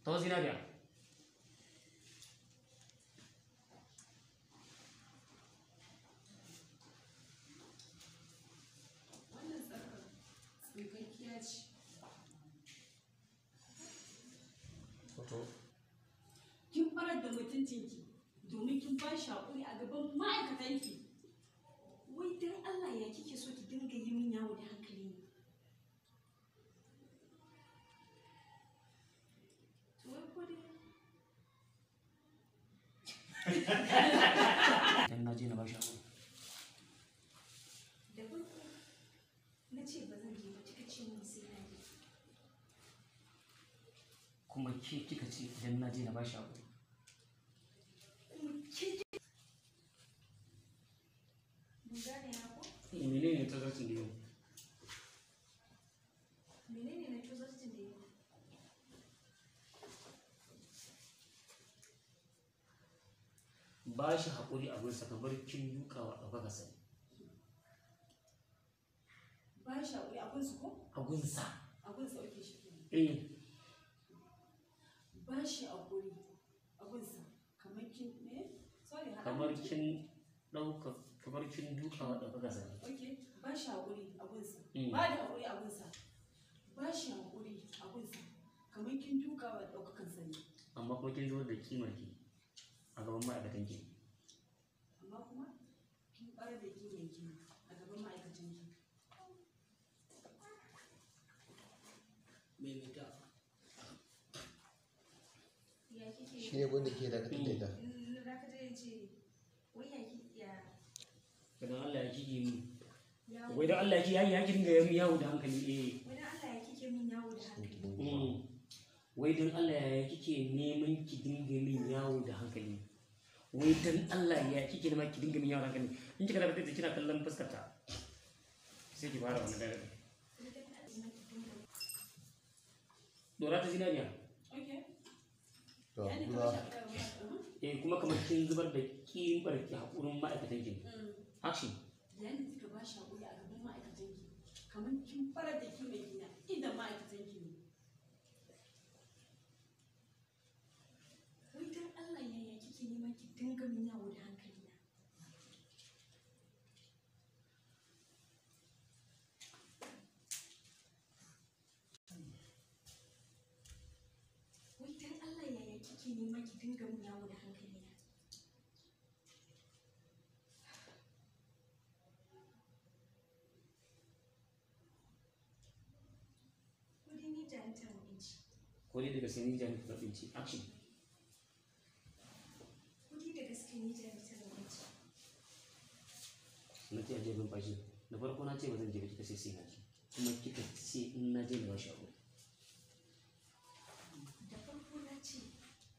ta wasu zinariya. Wannan tsarkar tsinkakkiya ce. Wato Kin farar da mutuncinki domin kin ba shi haƙuri a gaban ma'aikatanki. Wai dan Allah ya kike so ki dinga yi min yawo da hankali ne? To wai ko dai idan na je na ba shi haƙuri. da farko na ce ba zan je ba, kika ce min sai na je. Kuma ke kika ce idan na je na ba shi haƙuri. Kuma ke mun gane na ko? Menene tazarcin da yau? Menene na tozarcin da yau? Ba shi haƙuri a gunsa kamar kin duka wa ɗaukaka sani. Ba shi haƙuri a gunsu ko? A gunsa. A gunsa oke shi kenan. Eh. Ba shi haƙuri a gunsa kamar kin me? Sorry, haɗa Kamar mutum. kin ɗauka, kamar kin duka wa ɗaukaka sani. Ok, ba shi haƙuri a gunsa. Mm. Ba da haƙuri a gunsa. Ba shi haƙuri a gunsa kamar kin duka wa ɗaukakan sani. Amma kuma kin zubar da kimar ki a gaban ma'aikatan ki. Amma kuma kin ɓarar da kimanki a gaban ma'aikatanki. Maimaita. Ya kike shi ne wanda ke dakatar da ita. in za ka je ce wai ya ki ya Idan Allah ya kike min. ya Wai dan Allah ya ki dinga yin yawo da hankali eh. wai dan Allah ya kike min yawo da hankali. Wai dan Allah ya kike neman ki dinga min yawo da hankali. Wai dan Allah ya kike neman ki dinga min yawo da hankali. In kika da kina kallon fuskar ta. Sai ki fara wannan dare. Dora ta zinariya. Ok. To, Yani kuma kamar shi a ƙarƙashin. Eh kuma kamar kin zubar da kimar ki hakurin ma'aikatan ki. Action. Yayin da kika ba shi haƙuri a gaban ma'aikatanki kamar kin farar da kimanki na idan ma'aikatanki ne. Wai dan Allah yaya kike neman ki dinga min yawo da hankali na? Wai dan Allah yaya kike neman ki dinga min yawo da hankali na? Ko dai ni janitar abinci. Ko dai daga sani jami'in abinci. Action. Kudi da gaske ni janitar abinci. Na ce aje bin fashi. Da farko na ce ba zan je ba kika sai na je. Kuma kika ce in na je na ba shi haƙuri. Da farko na ce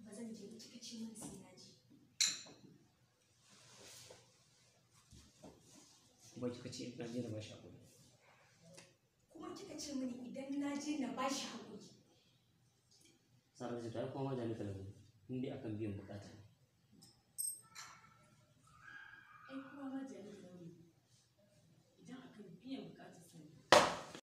ba zan je ba, kika ce min sai na je. Kuma kika ce in na je na ba shi haƙuri. Kuma kika ce mini idan na je na ba shi haƙuri. Sarar da ta kuma ma jami'in talabu. In dai akan biyan bukata ne.